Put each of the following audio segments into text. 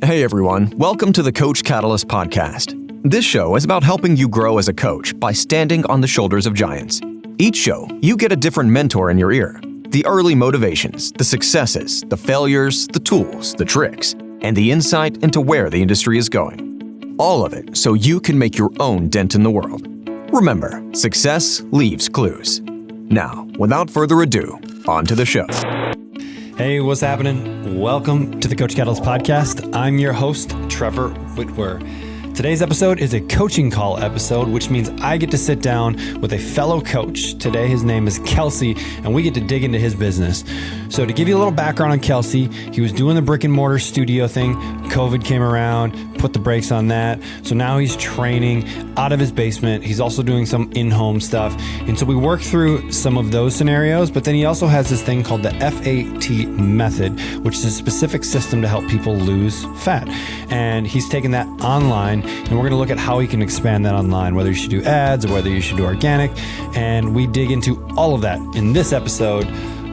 Hey everyone, welcome to the Coach Catalyst podcast. This show is about helping you grow as a coach by standing on the shoulders of giants. Each show, you get a different mentor in your ear. The early motivations, the successes, the failures, the tools, the tricks, and the insight into where the industry is going. All of it so you can make your own dent in the world. Remember, success leaves clues. Now, without further ado, on to the show. Hey, what's happening? Welcome to the Coach Catalyst podcast. I'm your host, Trevor Whitwer. Today's episode is a coaching call episode, which means I get to sit down with a fellow coach. Today, his name is Kelsey, and we get to dig into his business. So to give you a little background on Kelsey, he was doing the brick and mortar studio thing. COVID came around, put the brakes on that. So now he's training out of his basement. He's also doing some in-home stuff. And so we work through some of those scenarios, but then he also has this thing called the FAT method, which is a specific system to help people lose fat. And he's taken that online, and we're going to look at how he can expand that online, whether you should do ads or whether you should do organic. And we dig into all of that in this episode,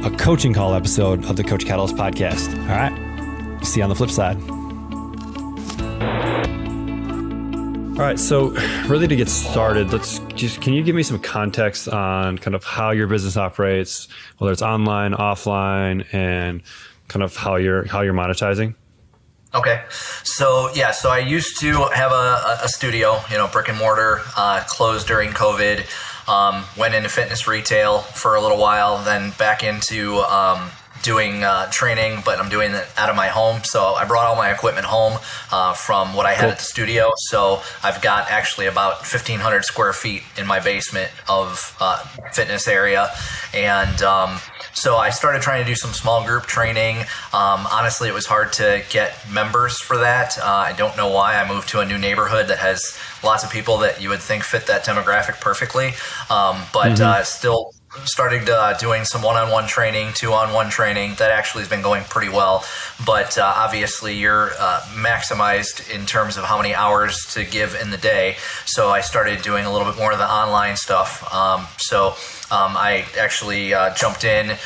a coaching call episode of the Coach Catalyst podcast. All right. See you on the flip side. All right. So really to get started, can you give me some context on kind of how your business operates, whether it's online, offline, and kind of how you're monetizing? Okay. So I used to have a studio, brick and mortar, closed during COVID, went into fitness retail for a little while, then back into doing training, but I'm doing it out of my home. So I brought all my equipment home from what I had at the studio. So I've got actually about 1,500 square feet in my basement of fitness area. And so I started trying to do some small group training. Honestly, it was hard to get members for that. I don't know why. I moved to a new neighborhood that has lots of people that you would think fit that demographic perfectly. Still started doing some one-on-one training, two-on-one training. That actually has been going pretty well. But obviously, you're maximized in terms of how many hours to give in the day. So I started doing a little bit more of the online stuff. I actually jumped in.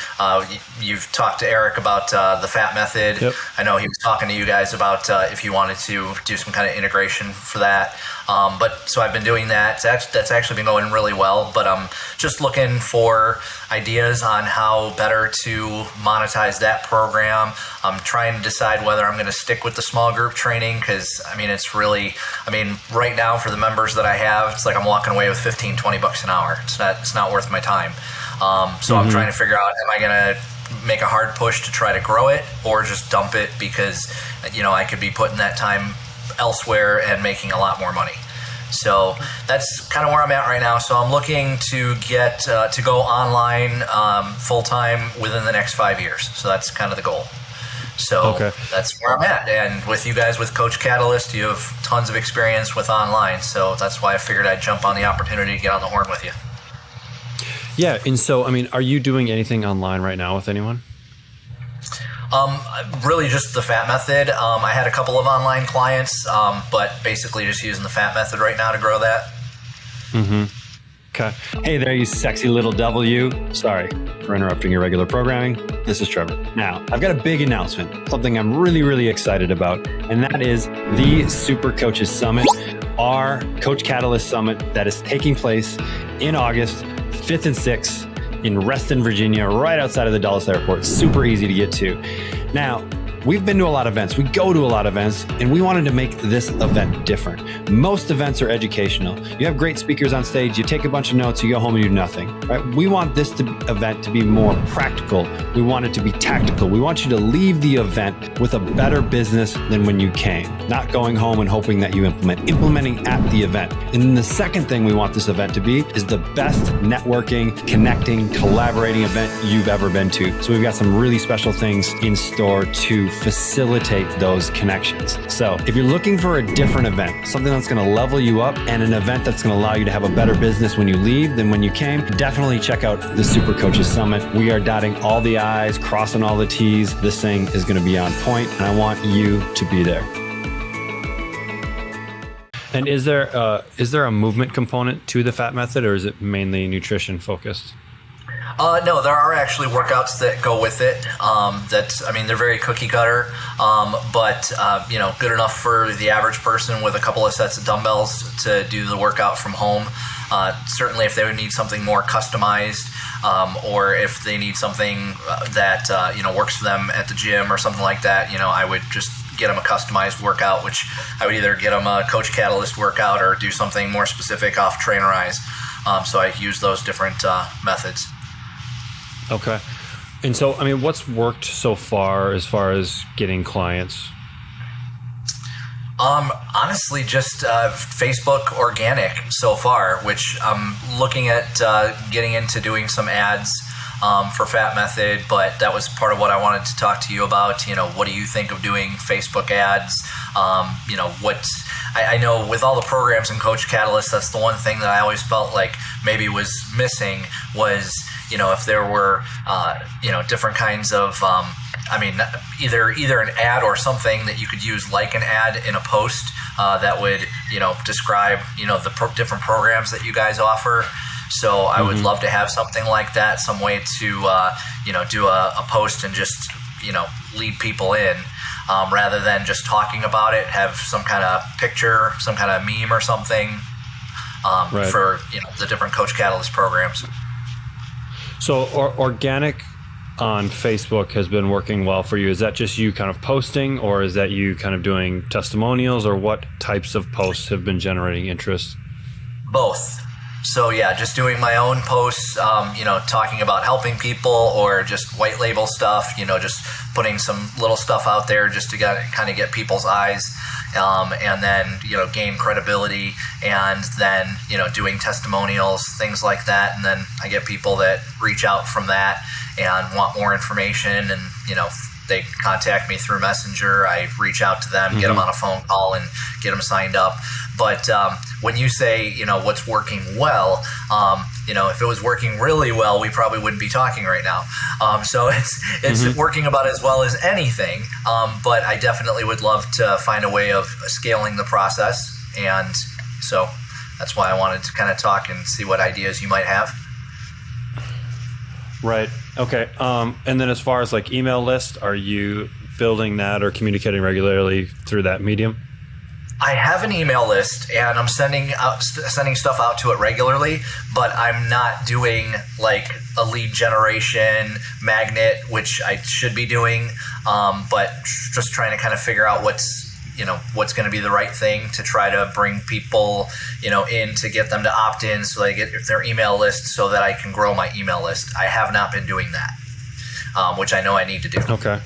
You've talked to Eric about the FAT method. Yep. I know he was talking to you guys about if you wanted to do some kind of integration for that. So I've been doing that. That's actually been going really well. But I'm just looking for ideas on how better to monetize that program. I'm trying to decide whether I'm going to stick with the small group training because, right now for the members that I have, it's like I'm walking away with $15-20 an hour. It's not worth my time. I'm trying to figure out, am I going to make a hard push to try to grow it or just dump it because, I could be putting that time elsewhere and making a lot more money. So that's kind of where I'm at right now. So I'm looking to get to go online full-time within the next 5 years. So that's kind of the goal. So That's where I'm at. And with you guys with Coach Catalyst, you have tons of experience with online. So that's why I figured I'd jump on the opportunity to get on the horn with you. Yeah. And so, are you doing anything online right now with anyone? Really just the FAT method. I had a couple of online clients, but basically just using the FAT method right now to grow that. Mm-hmm. Okay. Hey there, you sexy little W. Sorry for interrupting your regular programming. This is Trevor. Now, I've got a big announcement, something I'm really, really excited about, and that is the Super Coaches Summit, our Coach Catalyst Summit that is taking place in August 5th and 6th. in Reston, Virginia, right outside of the Dallas airport. Super easy to get to. Now, we've been to a lot of events. We go to a lot of events, and we wanted to make this event different. Most events are educational. You have great speakers on stage. You take a bunch of notes. You go home and do nothing. Right? We want this event to be more practical. We want it to be tactical. We want you to leave the event with a better business than when you came. Not going home and hoping that you implementing at the event. And then the second thing we want this event to be is the best networking, connecting, collaborating event you've ever been to. So we've got some really special things in store to facilitate those connections. So if you're looking for a different event, something that's going to level you up and an event that's going to allow you to have a better business when you leave than when you came, definitely check out the Super Coaches Summit. We are dotting all the I's, crossing all the T's. This thing is going to be on point, and I want you to be there. And is there a movement component to the FAT method, or is it mainly nutrition focused? No, there are actually workouts that go with it. They're very cookie cutter, but good enough for the average person with a couple of sets of dumbbells to do the workout from home. Certainly, if they would need something more customized, or if they need something that works for them at the gym or something like that, I would just get them a customized workout, which I would either get them a Coach Catalyst workout or do something more specific off Trainerize. So I use those different methods. Okay. And so, what's worked so far as getting clients? Honestly, just Facebook organic so far, which I'm looking at getting into doing some ads for Fat Method, but that was part of what I wanted to talk to you about. What do you think of doing Facebook ads? I know with all the programs in Coach Catalyst, that's the one thing that I always felt like maybe was missing was, if there were, different kinds of, either an ad or something that you could use like an ad in a post that would, describe, the different programs that you guys offer. So I would love to have something like that, some way to, do a post and just, lead people in rather than just talking about it, have some kind of picture, some kind of meme or something for, the different Coach Catalyst programs. So organic on Facebook has been working well for you. Is that just you kind of posting, or is that you kind of doing testimonials, or what types of posts have been generating interest? Both. So yeah, just doing my own posts, talking about helping people, or just white label stuff, just putting some little stuff out there just to kind of get people's eyes, and then, gain credibility, and then, doing testimonials, things like that. And then I get people that reach out from that and want more information, and, they contact me through Messenger. I reach out to them, get them on a phone call, and get them signed up. But when you say, what's working well, if it was working really well, we probably wouldn't be talking right now. So it's working about as well as anything. But I definitely would love to find a way of scaling the process. And so that's why I wanted to kind of talk and see what ideas you might have. Right. Okay. And then as far as like email list, are you building that or communicating regularly through that medium? I have an email list, and I'm sending stuff out to it regularly, but I'm not doing like a lead generation magnet, which I should be doing, but just trying to kind of figure out what's going to be the right thing to try to bring people, in to get them to opt in so they get their email list so that I can grow my email list. I have not been doing that, which I know I need to do. Okay.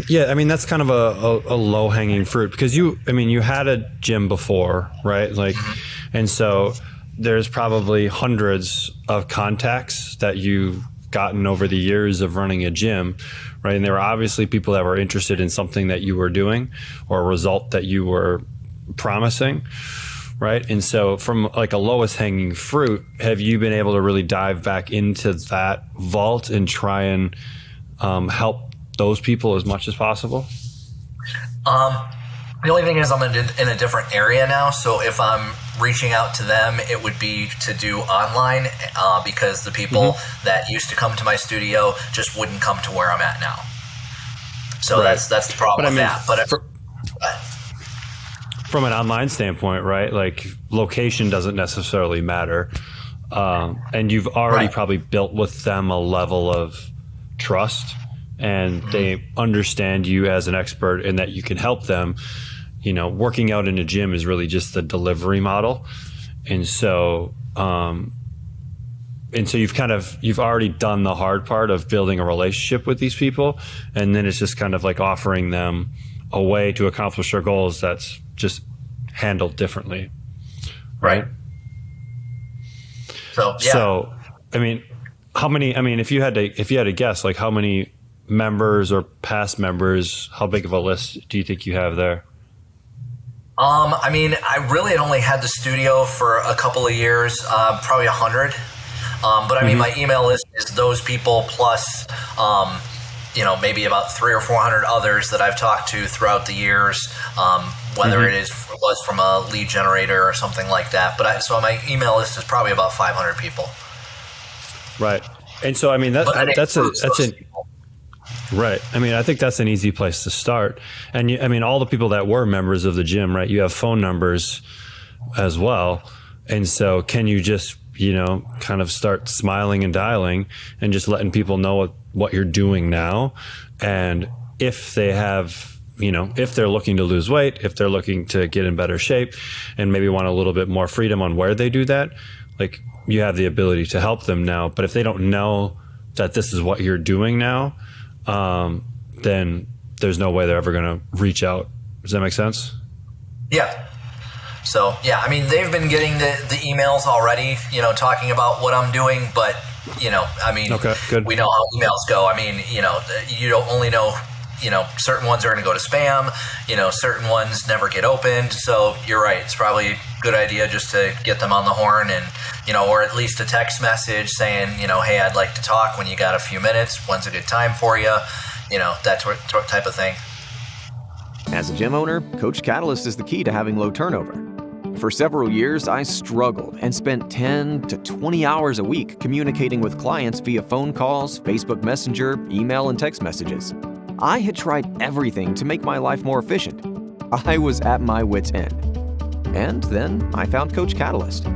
Yeah, that's kind of a low-hanging fruit, because you had a gym before, right? And so there's probably hundreds of contacts that you've gotten over the years of running a gym, right? And there were obviously people that were interested in something that you were doing or a result that you were promising, right? And so from like a lowest hanging fruit, have you been able to really dive back into that vault and try and help those people as much as possible? The only thing is I'm in a different area now. So if I'm reaching out to them, it would be to do online because the people that used to come to my studio just wouldn't come to where I'm at now. So that's the problem with that. But from an online standpoint, right? Like location doesn't necessarily matter. And you've already probably built with them a level of trust, and they understand you as an expert and that you can help them. Working out in a gym is really just the delivery model. And so you've already done the hard part of building a relationship with these people. And then it's just kind of like offering them a way to accomplish their goals that's just handled differently. Right. So, yeah. So, how many, if you had to guess, like how many members or past members, how big of a list do you think you have there? I really had only had the studio for a couple of years, probably 100. But my email list is those people plus, maybe about 300 or 400 others that I've talked to throughout the years, whether it was from a lead generator or something like that. So my email list is probably about 500 people. Right. And so, I mean, that's right. I mean, I think that's an easy place to start. And I mean, all the people that were members of the gym, right? You have phone numbers as well. And so can you just, kind of start smiling and dialing and just letting people know what you're doing now. And if they have, if they're looking to lose weight, if they're looking to get in better shape and maybe want a little bit more freedom on where they do that, like you have the ability to help them now. But if they don't know that this is what you're doing now, then there's no way they're ever going to reach out. Does that make sense? Yeah. So, yeah, I mean, they've been getting the emails already, talking about what I'm doing, but, I mean, okay, good. We know how emails go. I mean, you don't only know, certain ones are going to go to spam, certain ones never get opened. So you're right. It's probably a good idea just to get them on the horn and, or at least a text message saying, hey, I'd like to talk when you got a few minutes. When's a good time for you? That type of thing. As a gym owner, Coach Catalyst is the key to having low turnover. For several years, I struggled and spent 10 to 20 hours a week communicating with clients via phone calls, Facebook Messenger, email, and text messages. I had tried everything to make my life more efficient. I was at my wit's end. And then I found Coach Catalyst.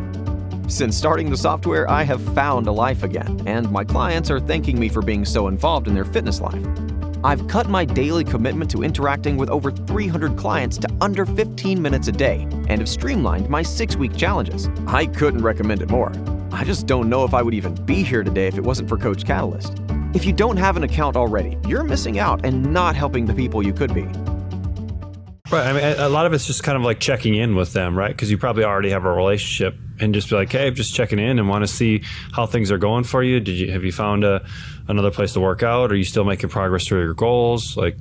Since starting the software, I have found a life again, and my clients are thanking me for being so involved in their fitness life. I've cut my daily commitment to interacting with over 300 clients to under 15 minutes a day and have streamlined my 6-week challenges. I couldn't recommend it more. I just don't know if I would even be here today if it wasn't for Coach Catalyst. If you don't have an account already, you're missing out and not helping the people you could be. Right. I mean, a lot of it's just kind of like checking in with them, right? Because you probably already have a relationship and just be like, hey, I'm just checking in and want to see how things are going for you. Have you found another place to work out? Are you still making progress toward your goals? Like,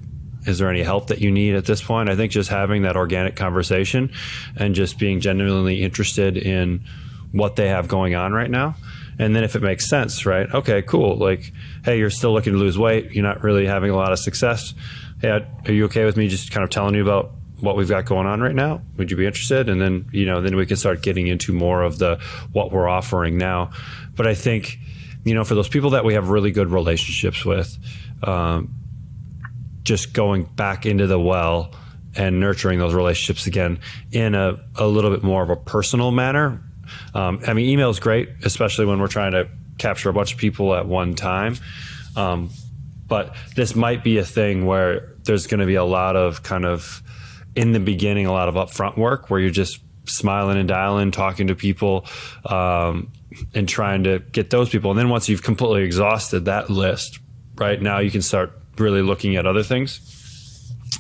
is there any help that you need at this point? I think just having that organic conversation and just being genuinely interested in what they have going on right now. And then if it makes sense, right? Okay, cool. Like, hey, you're still looking to lose weight. You're not really having a lot of success. Hey, are you okay with me just kind of telling you about what we've got going on right now? Would you be interested? And then, then we can start getting into more of what we're offering now. But I think, for those people that we have really good relationships with, just going back into the well and nurturing those relationships again in a little bit more of a personal manner. I mean, email is great, especially when we're trying to capture a bunch of people at one time. But this might be a thing where there's going to be a lot of kind of, in the beginning, a lot of upfront work where you're just smiling and dialing, talking to people, and trying to get those people. And then once you've completely exhausted that list, right, now you can start really looking at other things.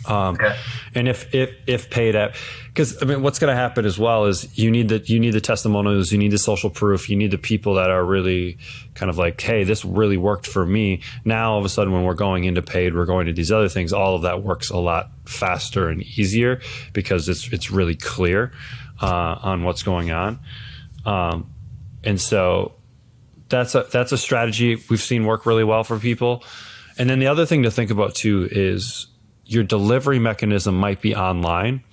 Okay. And if paid at, because I mean, what's going to happen as well is you need the testimonials, you need the social proof, you need the people that are really kind of like, hey, this really worked for me. Now all of a sudden, when we're going into paid, we're going to these other things. All of that works a lot faster and easier because it's really clear on what's going on, and so that's a strategy we've seen work really well for people. And then the other thing to think about too is your delivery mechanism might be online,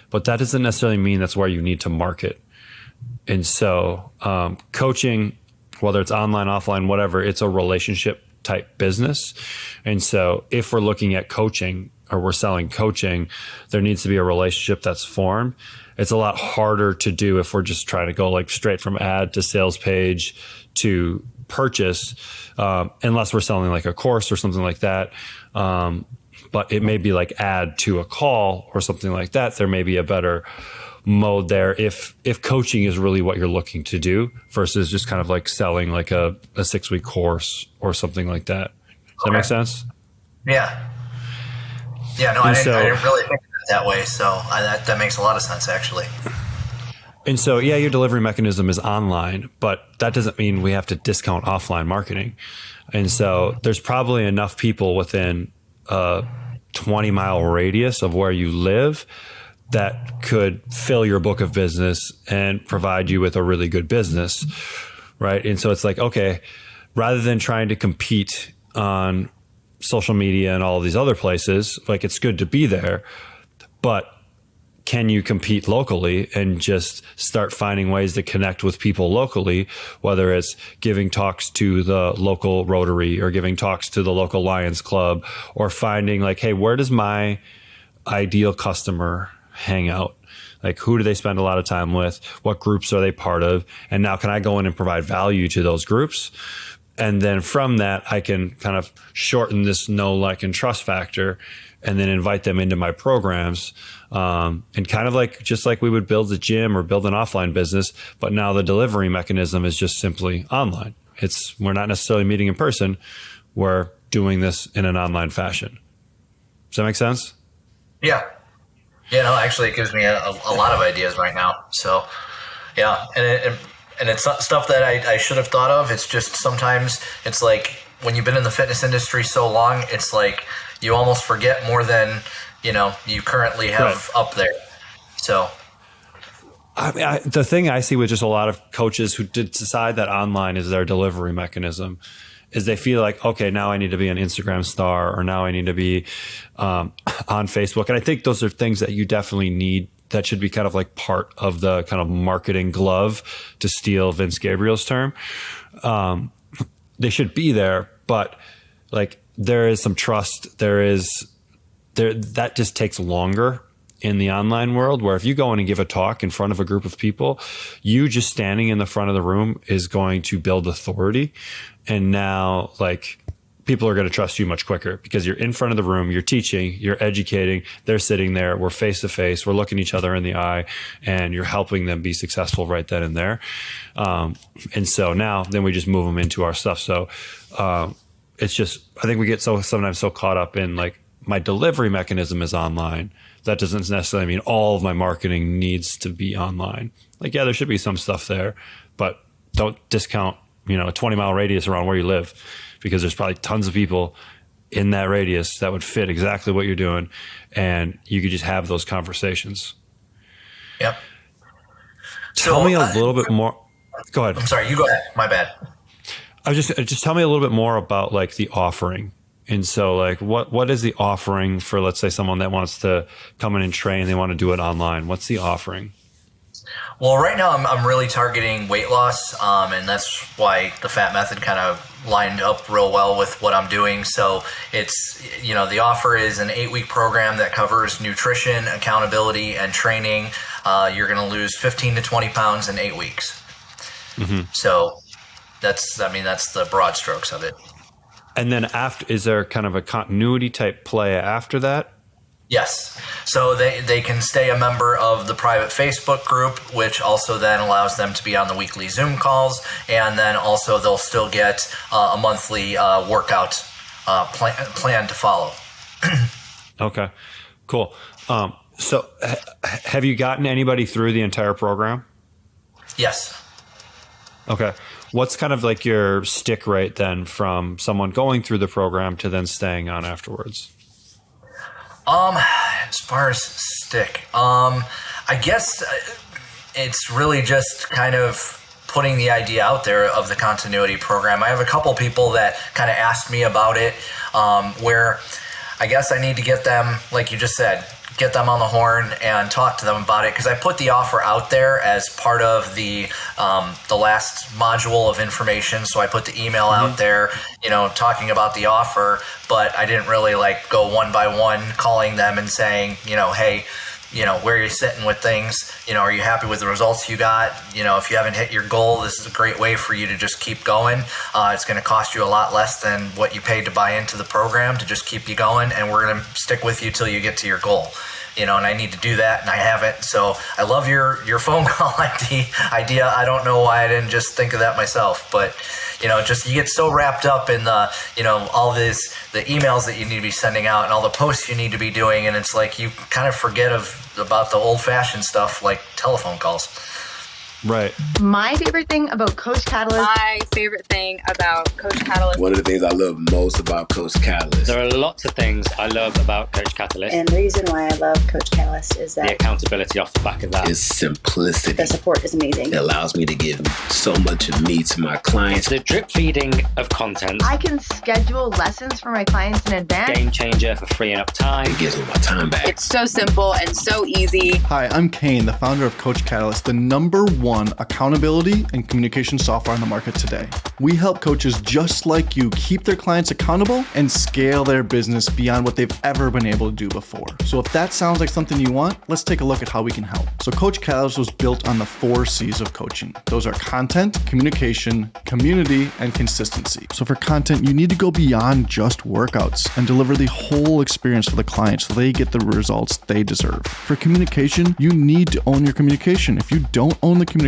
but that doesn't necessarily mean that's where you need to market. And so coaching, whether it's online, offline, whatever, it's a relationship type business. And so if we're looking at coaching or we're selling coaching, there needs to be a relationship that's formed. It's a lot harder to do if we're just trying to go like straight from ad to sales page to purchase, unless we're selling like a course or something like that. But it may be like add to a call or something like that. There may be a better mode there if coaching is really what you're looking to do versus just kind of like selling like a 6-week course or something like that. Does that make sense? Yeah. Yeah, no, I didn't really think of it that way. So that makes a lot of sense, actually. And so, yeah, your delivery mechanism is online, but that doesn't mean we have to discount offline marketing. And so there's probably enough people within a 20-mile radius of where you live that could fill your book of business and provide you with a really good business, right? And so it's like, okay, rather than trying to compete on social media and all these other places, like it's good to be there, but can you compete locally and just start finding ways to connect with people locally, whether it's giving talks to the local Rotary or giving talks to the local Lions Club, or finding like, hey, where does my ideal customer hang out? Like, who do they spend a lot of time with? What groups are they part of? And now can I go in and provide value to those groups? And then from that, I can kind of shorten this know, like, and trust factor, and then invite them into my programs. And kind of like, just like we would build a gym or build an offline business, but now the delivery mechanism is just simply online. We're not necessarily meeting in person. We're doing this in an online fashion. Does that make sense? Yeah. Yeah, no, actually it gives me a lot of ideas right now. So yeah. And it's not stuff that I should have thought of. It's just sometimes it's like when you've been in the fitness industry so long, it's like you almost forget more than, you currently have up there. So I mean, the thing I see with just a lot of coaches who did decide that online is their delivery mechanism is they feel like, okay, now I need to be an Instagram star, or now I need to be on Facebook. And I think those are things that you definitely need, that should be kind of like part of the kind of marketing glove, to steal Vince Gabriel's term. They should be there, but like there is some trust. That just takes longer in the online world, where if you go in and give a talk in front of a group of people, you just standing in the front of the room is going to build authority. And now, like, people are going to trust you much quicker because you're in front of the room, you're teaching, you're educating, they're sitting there, we're face to face, we're looking each other in the eye, and you're helping them be successful right then and there. And so now, then we just move them into our stuff. So it's just, I think we get sometimes so caught up in like, my delivery mechanism is online. That doesn't necessarily mean all of my marketing needs to be online. Like, yeah, there should be some stuff there, but don't discount, a 20-mile radius around where you live, because there's probably tons of people in that radius that would fit exactly what you're doing, and you could just have those conversations. Yep. Tell me a little bit more. Go ahead. I'm sorry, you go ahead. My bad. I was just tell me a little bit more about like the offering. And so like what is the offering for, let's say, someone that wants to come in and train, they want to do it online? What's the offering? Well, right now I'm really targeting weight loss, and that's why the FAT method kind of lined up real well with what I'm doing. So it's, the offer is an 8-week program that covers nutrition, accountability, and training. You're going to lose 15 to 20 pounds in 8 weeks. Mm-hmm. So that's the broad strokes of it. And then is there kind of a continuity type play after that? Yes. So they can stay a member of the private Facebook group, which also then allows them to be on the weekly Zoom calls. And then also they'll still get a monthly workout plan to follow. Okay, cool. So have you gotten anybody through the entire program? Yes. Okay. What's kind of like your stick rate then from someone going through the program to then staying on afterwards? As far as stick, I guess it's really just kind of putting the idea out there of the continuity program. I have a couple people that kind of asked me about it, where I guess I need to get them, like you just said, get them on the horn and talk to them about it, because I put the offer out there as part of the last module of information. So I put the email out there, talking about the offer, but I didn't really like go one by one calling them and saying, hey, where are you sitting with things? Are you happy with the results you got? If you haven't hit your goal, this is a great way for you to just keep going. It's going to cost you a lot less than what you paid to buy into the program to just keep you going. And we're going to stick with you till you get to your goal. And I need to do that, and I haven't. So I love your phone call idea. I don't know why I didn't just think of that myself, but just you get so wrapped up in the all the emails that you need to be sending out and all the posts you need to be doing, and it's like you kind of forget about the old-fashioned stuff like telephone calls. Right. My favorite thing about Coach Catalyst. My favorite thing about Coach Catalyst. One of the things I love most about Coach Catalyst. There are lots of things I love about Coach Catalyst. And the reason why I love Coach Catalyst is that the accountability off the back of that is simplicity. The support is amazing. It allows me to give so much of me to my clients. The drip feeding of content. I can schedule lessons for my clients in advance. Game changer for freeing up time. It gives me my time back. It's so simple and so easy. Hi, I'm Kane, the founder of Coach Catalyst, the #1 accountability and communication software on the market today. We help coaches just like you keep their clients accountable and scale their business beyond what they've ever been able to do before. So if that sounds like something you want, let's take a look at how we can help. So Coach Catalyst was built on the 4 C's of coaching. Those are content, communication, community, and consistency. So for content, you need to go beyond just workouts and deliver the whole experience for the client so they get the results they deserve. For communication, you need to own your communication. If you don't own the communication,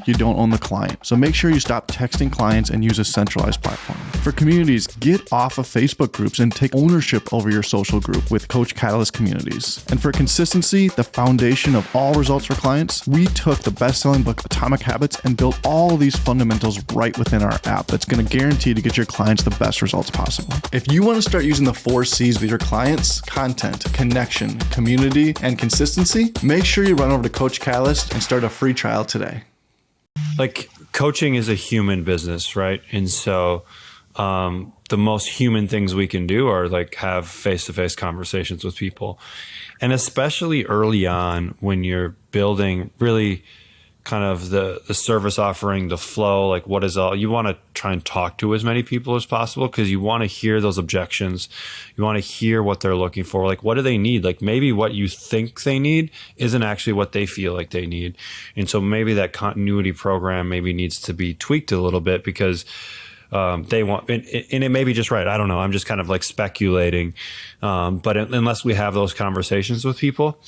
you don't own the client. So make sure you stop texting clients and use a centralized platform. For communities, get off of Facebook groups and take ownership over your social group with Coach Catalyst communities. And for consistency, the foundation of all results for clients, we took the best-selling book Atomic Habits and built all of these fundamentals right within our app that's going to guarantee to get your clients the best results possible. If you want to start using the 4 C's with your clients, content, connection, community, and consistency, make sure you run over to Coach Catalyst and start a free trial today. Like, coaching is a human business, right? And so the most human things we can do are like have face-to-face conversations with people. And especially early on when you're building really kind of the service offering, the flow, like what is all, you want to try and talk to as many people as possible because you want to hear those objections. You want to hear what they're looking for. Like, what do they need? Like maybe what you think they need isn't actually what they feel like they need. And so maybe that continuity program maybe needs to be tweaked a little bit because they want, and it may be just right. I don't know. I'm just kind of like speculating. But unless we have those conversations with people,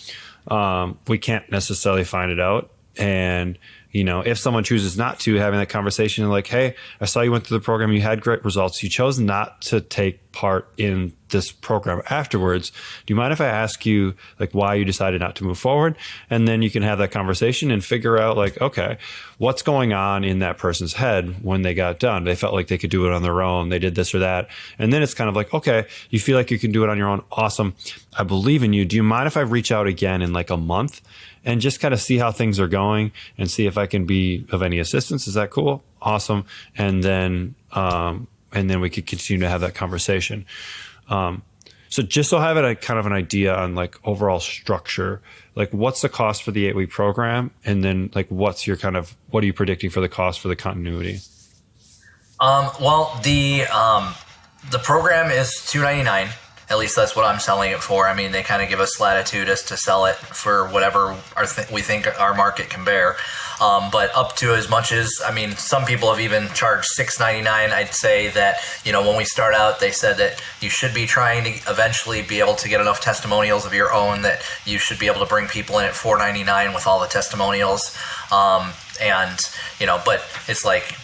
we can't necessarily find it out. And, you know, if someone chooses not to, having that conversation like, hey, I saw you went through the program, you had great results, you chose not to take part in this program afterwards. Do you mind if I ask you like why you decided not to move forward? And then you can have that conversation and figure out like, okay, what's going on in that person's head when they got done? They felt like they could do it on their own. They did this or that. And then it's kind of like, okay, you feel like you can do it on your own. Awesome. I believe in you. Do you mind if I reach out again in like a month and just kind of see how things are going and see if I can be of any assistance? Is that cool? Awesome. And then we could continue to have that conversation. So just so I have a kind of an idea on like overall structure, like what's the cost for the 8-week program? And then like, what are you predicting for the cost for the continuity? Well, the program is $299. At least that's what I'm selling it for. I mean, they kind of give us latitude as to sell it for whatever we think our market can bear. But up to as much as, I mean, some people have even charged $699. I'd say that, you know, when we start out, they said that you should be trying to eventually be able to get enough testimonials of your own that you should be able to bring people in at $499 with all the testimonials. And, you know, but it's like,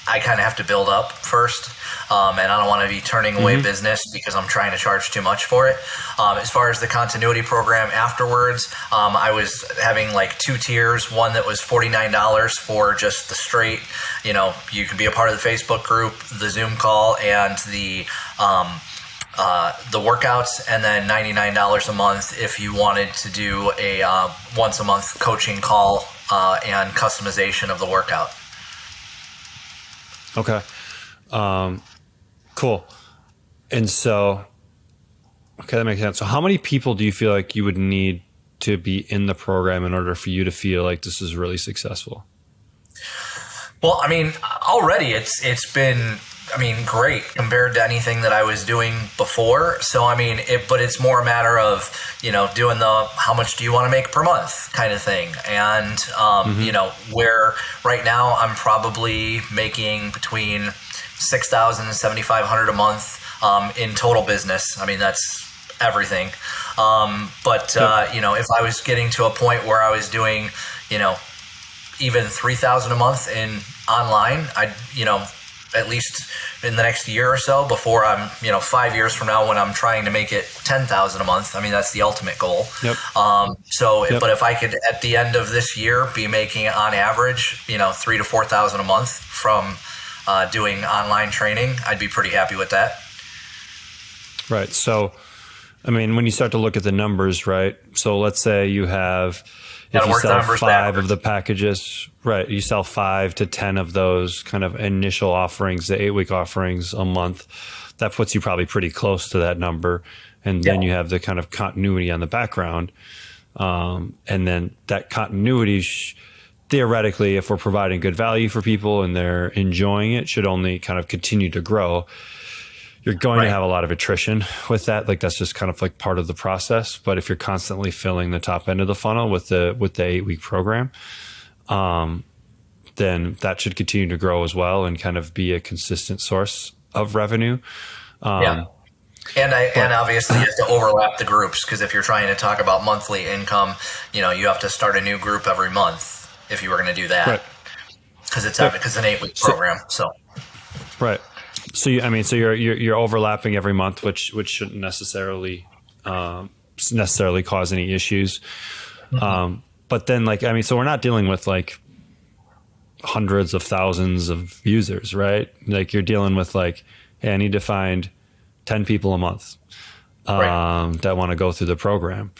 I kind of have to build up first. And I don't want to be turning away business because I'm trying to charge too much for it. As far as the continuity program afterwards, I was having like 2 tiers. One that was $49 for just the straight, you know, you can be a part of the Facebook group, the Zoom call, and the workouts, and then $99 a month if you wanted to do a once a month coaching call and customization of the workout. Okay. Cool. And so, okay, that makes sense. So how many people do you feel like you would need to be in the program in order for you to feel like this is really successful? Well, I mean, already it's been, I mean, great compared to anything that I was doing before. So, I mean, but it's more a matter of, you know, doing the how much do you want to make per month kind of thing. And, you know, where right now I'm probably making between $6,000 and $7,500 a month in total business. I mean, that's everything. You know, if I was getting to a point where I was doing, you know, even $3,000 a month in online, I'd, you know, at least in the next year or so before I'm, 5 years from now when I'm trying to make it 10,000 a month. I mean, that's the ultimate goal. Yep. But if I could at the end of this year be making on average, 3,000 to 4,000 a month from doing online training, I'd be pretty happy with that. Right. So, I mean, when you start to look at the numbers, right? So let's say you have, if you sell 5 of the packages, right? You sell 5 to 10 of those kind of initial offerings, the 8-week offerings a month. That puts you probably pretty close to that number. And then you have the kind of continuity on the background. And then that continuity, theoretically, if we're providing good value for people and they're enjoying it, should only kind of continue to grow. You're going to have a lot of attrition with that. Like that's just kind of like part of the process. But if you're constantly filling the top end of the funnel with the 8-week program, then that should continue to grow as well and kind of be a consistent source of revenue. And obviously you have to overlap the groups, because if you're trying to talk about monthly income, you have to start a new group every month if you were going to do that, because it's an 8-week program. So So you're overlapping every month, which shouldn't necessarily cause any issues. But then so we're not dealing with like hundreds of thousands of users, right? Like you're dealing with like, hey, I need to find 10 people a month that want to go through the program.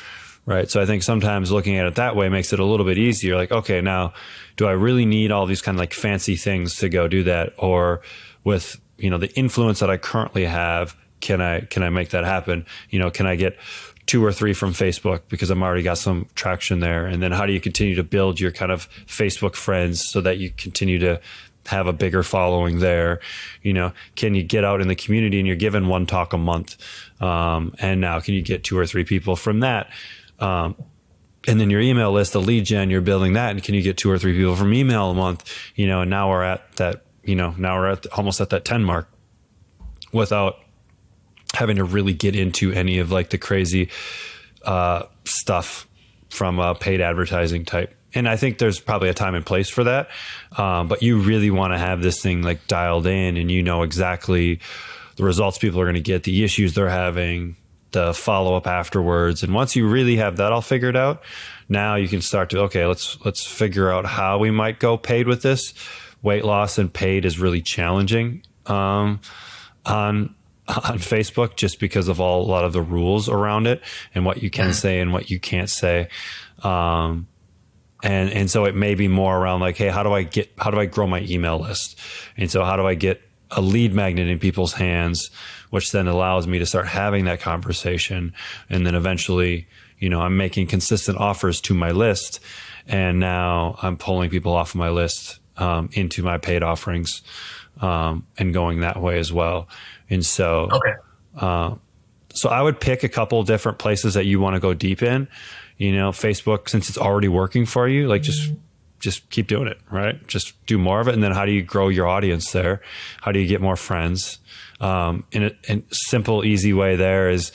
Right. So I think sometimes looking at it that way makes it a little bit easier. Like, okay, now do I really need all these kind of like fancy things to go do that? Or with, the influence that I currently have, can I make that happen? Can I get 2 or 3 from Facebook because I'm already got some traction there? And then how do you continue to build your kind of Facebook friends so that you continue to have a bigger following there? Can you get out in the community and you're given 1 talk a month? And now can you get 2 or 3 people from that? And then your email list, the lead gen, you're building that. And can you get 2 or 3 people from email a month? And now we're at that, almost at that 10 mark without having to really get into any of like the crazy stuff from paid advertising type. And I think there's probably a time and place for that. But you really want to have this thing like dialed in and exactly the results people are going to get, the issues they're having, the follow-up afterwards. And once you really have that all figured out, now you can start to, okay, let's figure out how we might go paid with this. Weight loss and paid is really challenging on Facebook, just because of a lot of the rules around it and what you can say and what you can't say. And so it may be more around like, hey, how do I grow my email list? And so how do I get a lead magnet in people's hands, which then allows me to start having that conversation. And then eventually, I'm making consistent offers to my list. And now I'm pulling people off of my list into my paid offerings and going that way as well. And so, so I would pick a couple of different places that you want to go deep in. Facebook, since it's already working for you, like just keep doing it, right? Just do more of it. And then how do you grow your audience there? How do you get more friends? And a simple, easy way there is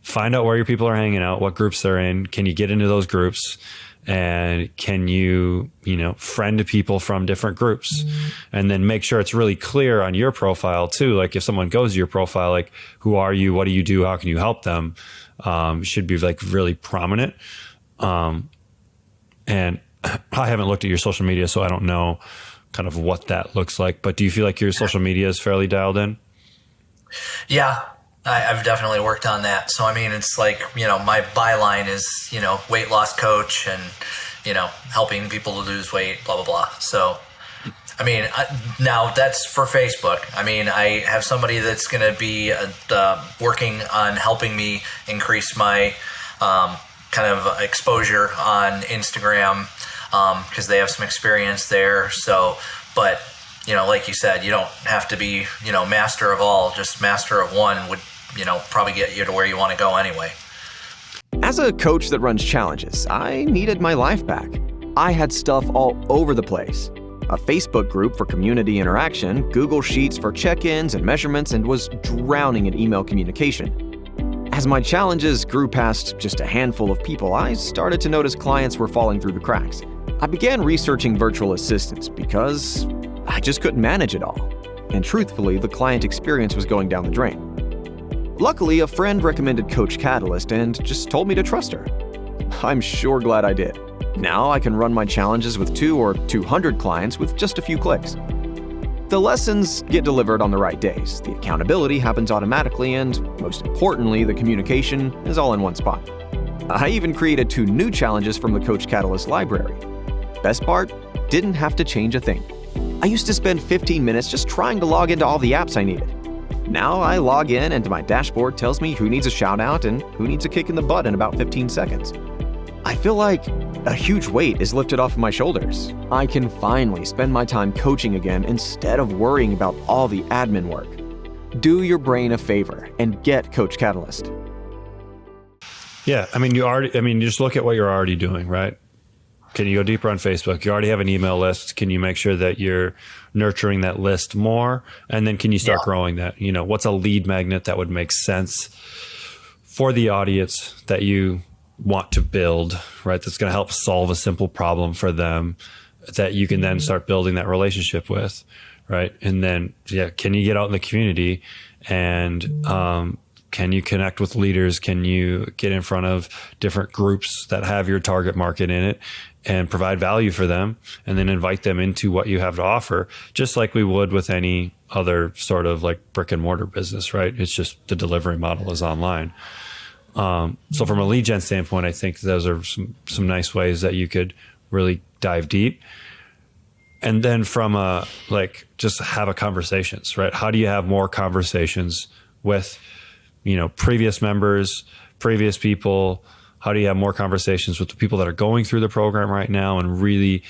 find out where your people are hanging out, what groups they're in. Can you get into those groups? And can you, friend people from different groups? And then make sure it's really clear on your profile too. Like if someone goes to your profile, like who are you? What do you do? How can you help them? Should be like really prominent. And I haven't looked at your social media, so I don't know kind of what that looks like. But do you feel like your social media is fairly dialed in? Yeah, I've definitely worked on that. So, it's like, my byline is, weight loss coach and, helping people to lose weight, blah, blah, blah. So, now that's for Facebook. I have somebody that's going to be working on helping me increase my kind of exposure on Instagram because they have some experience there. So, but, like you said, you don't have to be, master of all, just master of one would, probably get you to where you want to go anyway. As a coach that runs challenges, I needed my life back. I had stuff all over the place. A Facebook group for community interaction, Google Sheets for check-ins and measurements, and was drowning in email communication. As my challenges grew past just a handful of people, I started to notice clients were falling through the cracks. I began researching virtual assistants because I just couldn't manage it all. and truthfully, the client experience was going down the drain. Luckily, a friend recommended Coach Catalyst and just told me to trust her. I'm sure glad I did. Now I can run my challenges with 2 or 200 clients with just a few clicks. The lessons get delivered on the right days, the accountability happens automatically, and most importantly, the communication is all in one spot. I even created 2 new challenges from the Coach Catalyst library. Best part, didn't have to change a thing. I used to spend 15 minutes just trying to log into all the apps I needed. Now I log in and my dashboard tells me who needs a shout out and who needs a kick in the butt in about 15 seconds. I feel like a huge weight is lifted off of my shoulders. I can finally spend my time coaching again instead of worrying about all the admin work. Do your brain a favor and get Coach Catalyst. Yeah, I mean, you just look at what you're already doing, right? Can you go deeper on Facebook? You already have an email list. Can you make sure that you're nurturing that list more? And then can you start growing that? You know, what's a lead magnet that would make sense for the audience that you want to build, right? That's going to help solve a simple problem for them that you can then start building that relationship with, right? And then, can you get out in the community and can you connect with leaders? Can you get in front of different groups that have your target market in it and provide value for them and then invite them into what you have to offer, just like we would with any other sort of like brick and mortar business, right? It's just the delivery model is online. So from a lead gen standpoint, I think those are some nice ways that you could really dive deep. And then from just have a conversations, right? How do you have more conversations with, previous members, previous people? How do you have more conversations with the people that are going through the program right now and really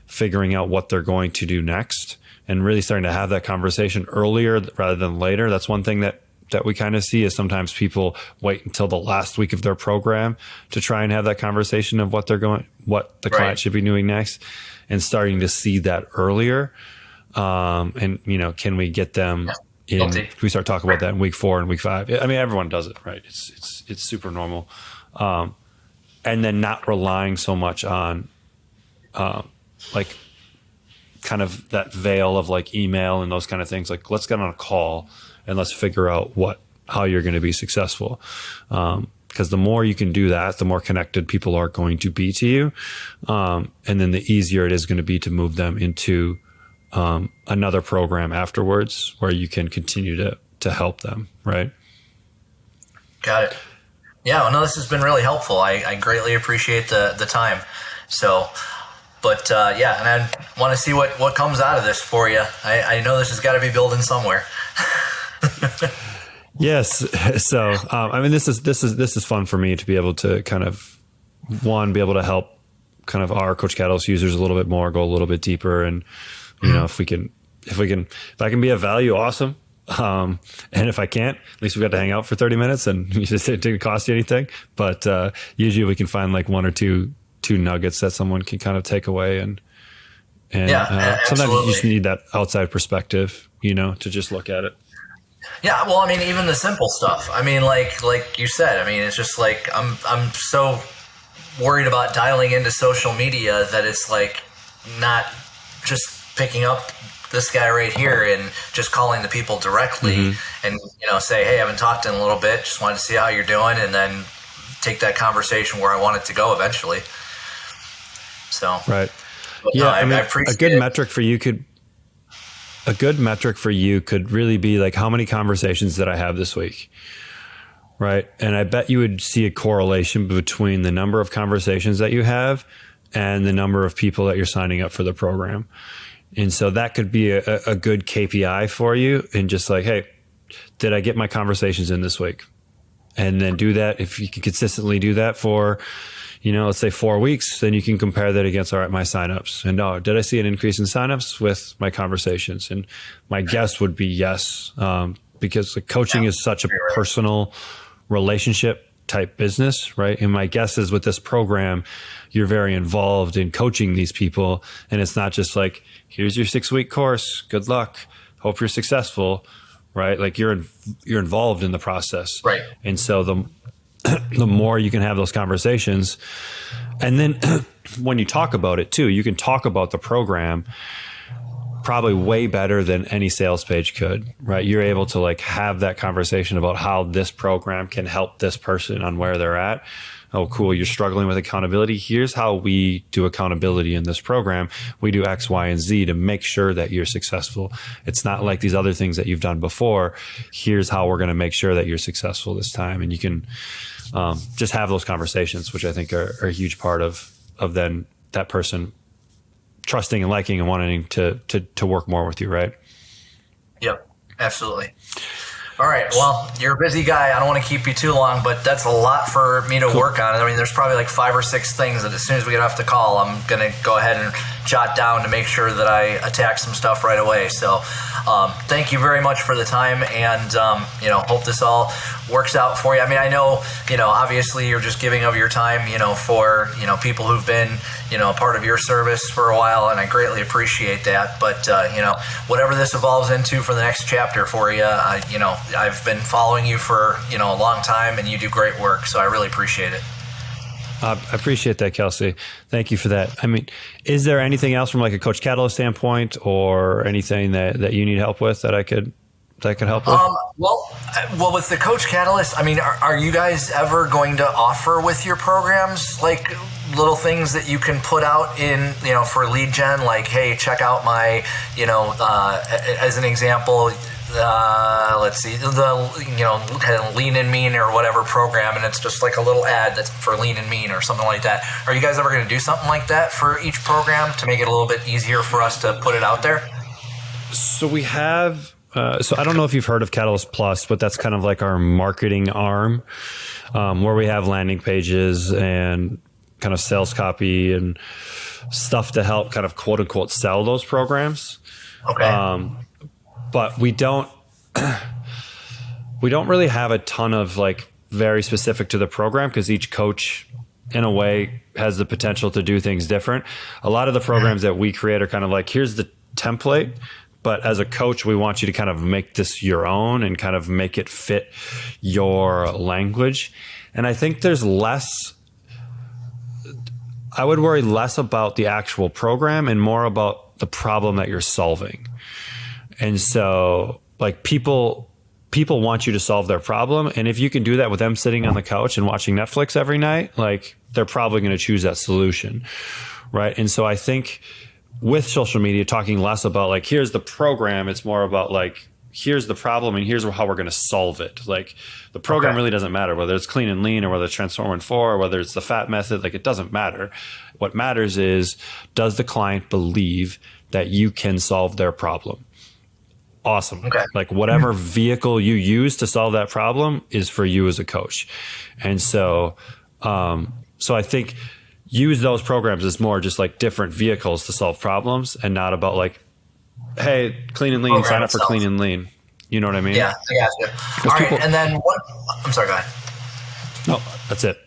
figuring out what they're going to do next and really starting to have that conversation earlier rather than later? That's one thing that we kind of see is sometimes people wait until the last week of their program to try and have that conversation of what the client should be doing next, and starting to see that earlier. Can we get them in? Can we start talking about that in week 4 and week 5? I mean, everyone does it, right? It's super normal. And then not relying so much on kind of that veil of like email and those kind of things. Like, let's get on a call and let's figure out how you're going to be successful. Because the more you can do that, the more connected people are going to be to you. And then the easier it is going to be to move them into another program afterwards where you can continue to help them, right? Got it. Yeah, well, no, this has been really helpful. I greatly appreciate the time. So, but and I want to see what comes out of this for you. I know this has got to be building somewhere. Yes. So, this is fun for me to be able to kind of be able to help kind of our Coach Catalyst users a little bit more, go a little bit deeper, and if I can be of value, awesome. And if I can't, at least we got to hang out for 30 minutes and it didn't cost you anything. But usually we can find like 1 or 2 nuggets that someone can kind of take away, and sometimes you just need that outside perspective, to just look at it. Yeah, well, I mean, even the simple stuff. I mean, like you said, I mean, it's just like I'm so worried about dialing into social media that it's like not just picking up this guy right here and just calling the people directly and, say, hey, I haven't talked in a little bit, just wanted to see how you're doing, and then take that conversation where I want it to go eventually. So, right. Yeah, I appreciate a good metric for you could really be like, how many conversations did I have this week? Right. And I bet you would see a correlation between the number of conversations that you have and the number of people that you're signing up for the program. And so that could be a good KPI for you, and just like, hey, did I get my conversations in this week? And then do that. If you can consistently do that for, let's say 4 weeks, then you can compare that against, all right, my signups. And did I see an increase in signups with my conversations? And my guess would be yes, because the coaching is such a personal relationship type business, right? And my guess is with this program, you're very involved in coaching these people. And it's not just like, here's your 6-week course. Good luck. Hope you're successful, right? Like you're involved in the process. Right. And so the more you can have those conversations, and then when you talk about it too, you can talk about the program probably way better than any sales page could, right? You're able to like have that conversation about how this program can help this person on where they're at. Oh, cool. You're struggling with accountability. Here's how we do accountability in this program. We do X, Y, and Z to make sure that you're successful. It's not like these other things that you've done before. Here's how we're going to make sure that you're successful this time. And you can just have those conversations, which I think are a huge part of then that person trusting and liking and wanting to work more with you, right? Yep, absolutely. All right. Well, you're a busy guy. I don't want to keep you too long, but that's a lot for me to work on. I mean, there's probably like 5 or 6 things that as soon as we get off the call, I'm going to go ahead and jot down to make sure that I attack some stuff right away. So thank you very much for the time, and, hope this all works out for you. I mean, I know, obviously you're just giving of your time, for, people who've been, a part of your service for a while, and I greatly appreciate that. But, whatever this evolves into for the next chapter for you, I've been following you for, a long time, and you do great work. So I really appreciate it. I appreciate that, Kelsey. Thank you for that. I mean, is there anything else from like a Coach Catalyst standpoint or anything that you need help with that I could help with? Well, with the Coach Catalyst, I mean, are you guys ever going to offer with your programs like little things that you can put out in, for lead gen, like, hey, check out my, as an example, let's see, the kind of Lean and Mean or whatever program, and it's just like a little ad that's for Lean and Mean or something like that. Are you guys ever going to do something like that for each program to make it a little bit easier for us to put it out there? So we have, so I don't know if you've heard of Catalyst Plus, but that's kind of like our marketing arm, where we have landing pages and kind of sales copy and stuff to help kind of quote unquote sell those programs. Okay. But we don't really have a ton of like very specific to the program, because each coach in a way has the potential to do things different. A lot of the programs that we create are kind of like, here's the template, but as a coach, we want you to kind of make this your own and kind of make it fit your language. And I think I would worry less about the actual program and more about the problem that you're solving. And so like people want you to solve their problem. And if you can do that with them sitting on the couch and watching Netflix every night, like they're probably going to choose that solution. Right. And so I think with social media, talking less about like, here's the program, it's more about like, here's the problem and here's how we're going to solve it. Like the program really doesn't matter whether it's Clean and Lean or whether it's Transform in 4 or whether it's the FAT method. Like it doesn't matter. What matters is, does the client believe that you can solve their problem? Awesome. Okay. Like whatever vehicle you use to solve that problem is for you as a coach. And so, so I think use those programs as more just like different vehicles to solve problems and not about like, hey, Clean and Lean, sign up for Clean and Lean. You know what I mean? Yeah, I got you. All right. And then I'm sorry, go ahead. No, that's it.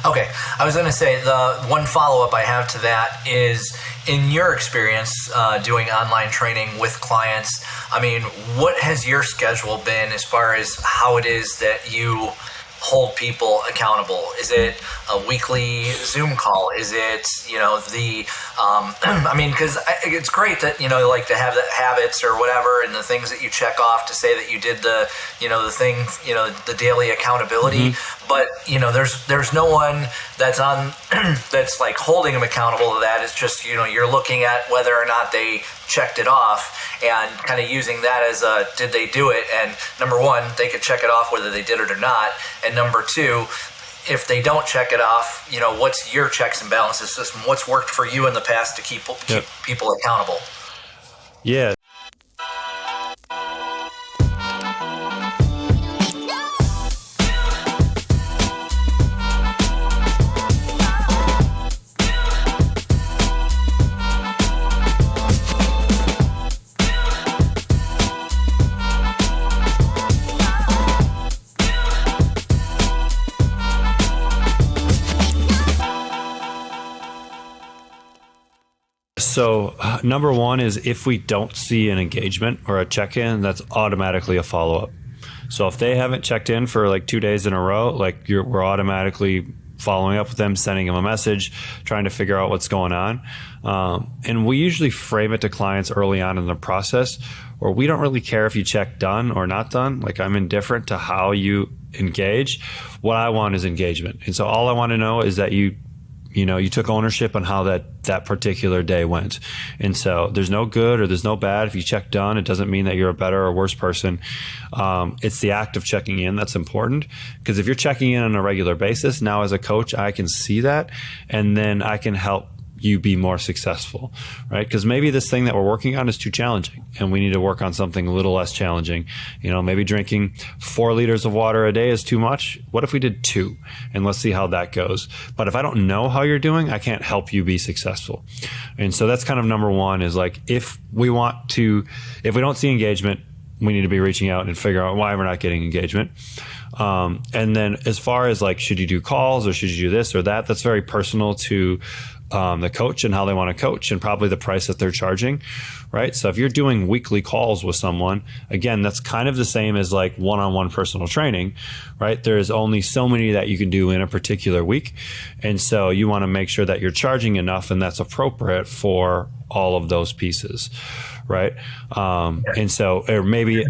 Okay. I was going to say the one follow-up I have to that is, in your experience doing online training with clients, I mean, what has your schedule been as far as how it is that you hold people accountable? Is it a weekly Zoom call? Is it, I mean, because it's great that, like to have the habits or whatever and the things that you check off to say that you did the thing, the daily accountability. But, there's no one that's on, that's like holding them accountable to that. It's just, you're looking at whether or not they checked it off and kind of using that as a, did they do it? And number one, they could check it off whether they did it or not. And number two, if they don't check it off, what's your checks and balances system? What's worked for you in the past to keep people accountable? Yeah. So number one is if we don't see an engagement or a check-in, that's automatically a follow-up. So if they haven't checked in for like 2 days in a row, like we're automatically following up with them, sending them a message, trying to figure out what's going on. And we usually frame it to clients early on in the process, or we don't really care if you check done or not done. Like, I'm indifferent to how you engage. What I want is engagement. And so all I want to know is that you took ownership on how that particular day went. And so there's no good or there's no bad. If you check done, it doesn't mean that you're a better or worse person. It's the act of checking in that's important, because if you're checking in on a regular basis, now as a coach, I can see that, and then I can help you be more successful, right? Because maybe this thing that we're working on is too challenging and we need to work on something a little less challenging. Maybe drinking 4 liters of water a day is too much. What if we did 2? And let's see how that goes. But if I don't know how you're doing, I can't help you be successful. And so that's kind of number one, is like, if we don't see engagement, we need to be reaching out and figure out why we're not getting engagement. And then as far as like, should you do calls or should you do this or that? That's very personal to the coach and how they want to coach, and probably the price that they're charging, right? So if you're doing weekly calls with someone, again, that's kind of the same as like one-on-one personal training, right? There's only so many that you can do in a particular week. And so you want to make sure that you're charging enough and that's appropriate for all of those pieces, right? And so, or maybe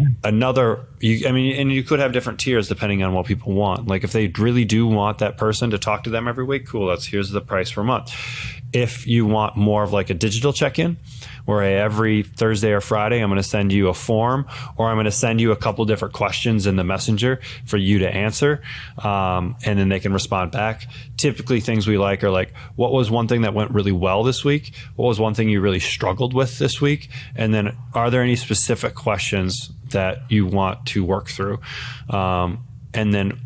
you could have different tiers depending on what people want. Like, if they really do want that person to talk to them every week, cool, here's the price per month. If you want more of like a digital check-in, where every Thursday or Friday, I'm going to send you a form, or I'm going to send you a couple different questions in the messenger for you to answer. And then they can respond back. Typically things we like are like, what was one thing that went really well this week? What was one thing you really struggled with this week? And then, are there any specific questions that you want to work through? And then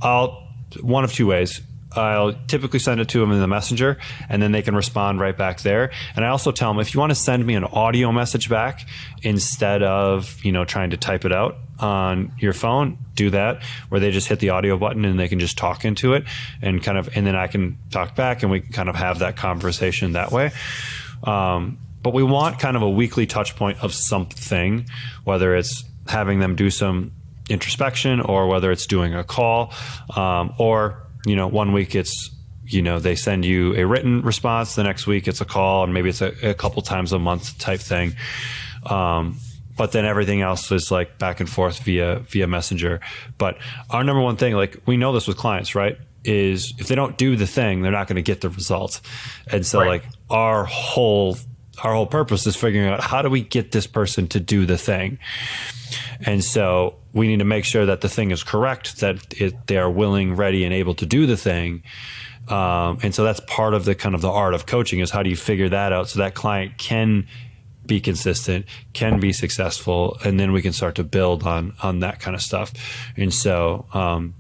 one of 2 ways. I'll typically send it to them in the messenger, and then they can respond right back there. And I also tell them, if you want to send me an audio message back instead of, trying to type it out on your phone, do that, where they just hit the audio button and they can just talk into it and then I can talk back and we can kind of have that conversation that way. But we want kind of a weekly touch point of something, whether it's having them do some introspection, or whether it's doing a call, or 1 week it's, they send you a written response. The next week it's a call, and maybe it's a couple times a month type thing. But then everything else is like back and forth via messenger. But our number one thing, like, we know this with clients, right, is if they don't do the thing, they're not going to get the result. And so like our whole purpose is figuring out, how do we get this person to do the thing? And so we need to make sure that the thing is correct, that they are willing, ready, and able to do the thing. And so that's part of the kind of the art of coaching, is how do you figure that out so that client can be consistent, can be successful, and then we can start to build on that kind of stuff. And so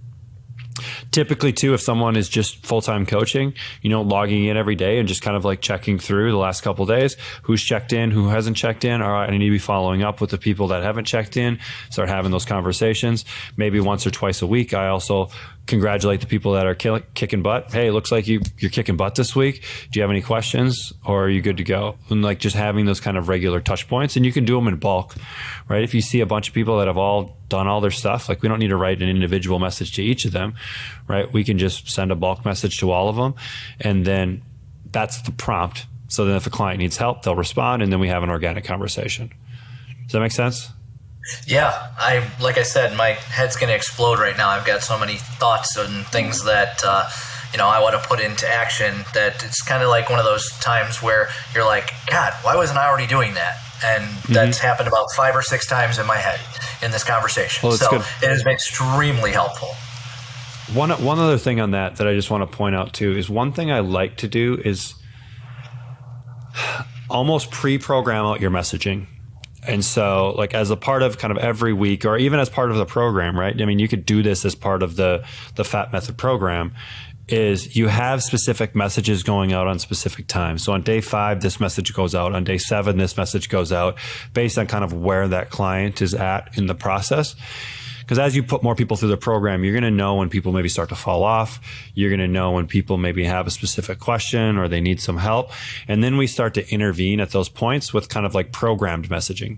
typically too, if someone is just full-time coaching, logging in every day and just kind of like checking through the last couple of days, who's checked in, who hasn't checked in. All right, I need to be following up with the people that haven't checked in, start having those conversations. Maybe once or twice a week, I also congratulate the people that are kicking butt. Hey, it looks like you're kicking butt this week. Do you have any questions, or are you good to go? And like, just having those kind of regular touch points, and you can do them in bulk, right? If you see a bunch of people that have all done all their stuff, like, we don't need to write an individual message to each of them, right? We can just send a bulk message to all of them, and then that's the prompt. So then if a client needs help, they'll respond, and then we have an organic conversation. Does that make sense? Yeah, like I said, my head's going to explode right now. I've got so many thoughts and things that, I want to put into action, that it's kind of like one of those times where you're like, God, why wasn't I already doing that? And that's happened about 5 or 6 times in my head in this conversation. Well, so good. It has been extremely helpful. One other thing on that I just want to point out too, is one thing I like to do is almost pre-program out your messaging. And so, like, as a part of kind of every week, or even as part of the program, right? I mean, you could do this as part of the FAT Method program, is you have specific messages going out on specific times. So on day 5, this message goes out. On day 7, this message goes out, based on kind of where that client is at in the process. Because as you put more people through the program, you're going to know when people maybe start to fall off. You're going to know when people maybe have a specific question or they need some help. And then we start to intervene at those points with kind of like programmed messaging.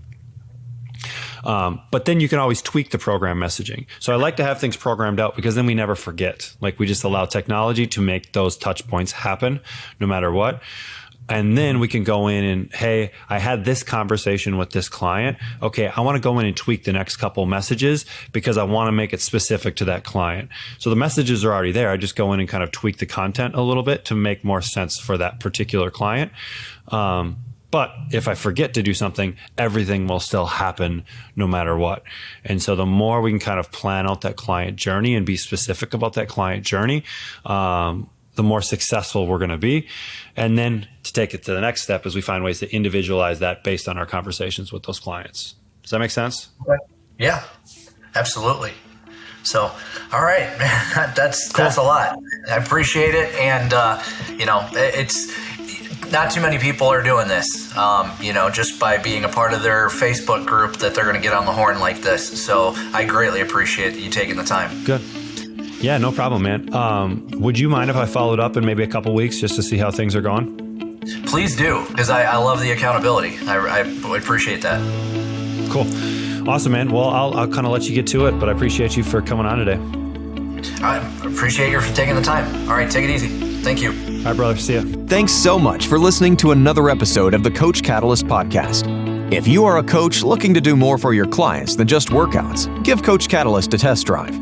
But then you can always tweak the program messaging. So I like to have things programmed out because then we never forget. Like, we just allow technology to make those touch points happen no matter what. And then we can go in and, hey, I had this conversation with this client. Okay, I want to go in and tweak the next couple messages because I want to make it specific to that client. So the messages are already there. I just go in and kind of tweak the content a little bit to make more sense for that particular client. But if I forget to do something, everything will still happen no matter what. And so the more we can kind of plan out that client journey and be specific about that client journey, the more successful we're going to be. And then to take it to the next step is we find ways to individualize that based on our conversations with those clients. Does that make sense? Yeah, absolutely. So, all right, man, that's a lot. I appreciate it. And, it's not too many people are doing this, just by being a part of their Facebook group that they're going to get on the horn like this. So I greatly appreciate you taking the time. Good. Yeah, no problem, man. Would you mind if I followed up in maybe a couple weeks just to see how things are going? Please do, because I love the accountability. I appreciate that. Cool. Awesome, man. Well, I'll kind of let you get to it, but I appreciate you for coming on today. I appreciate you for taking the time. All right, take it easy. Thank you. All right, brother. See ya. Thanks so much for listening to another episode of the Coach Catalyst podcast. If you are a coach looking to do more for your clients than just workouts, give Coach Catalyst a test drive.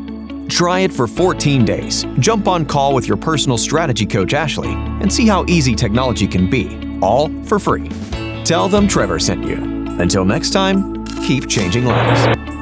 Try it for 14 days. Jump on call with your personal strategy coach, Ashley, and see how easy technology can be, all for free. Tell them Trevor sent you. Until next time, keep changing lives.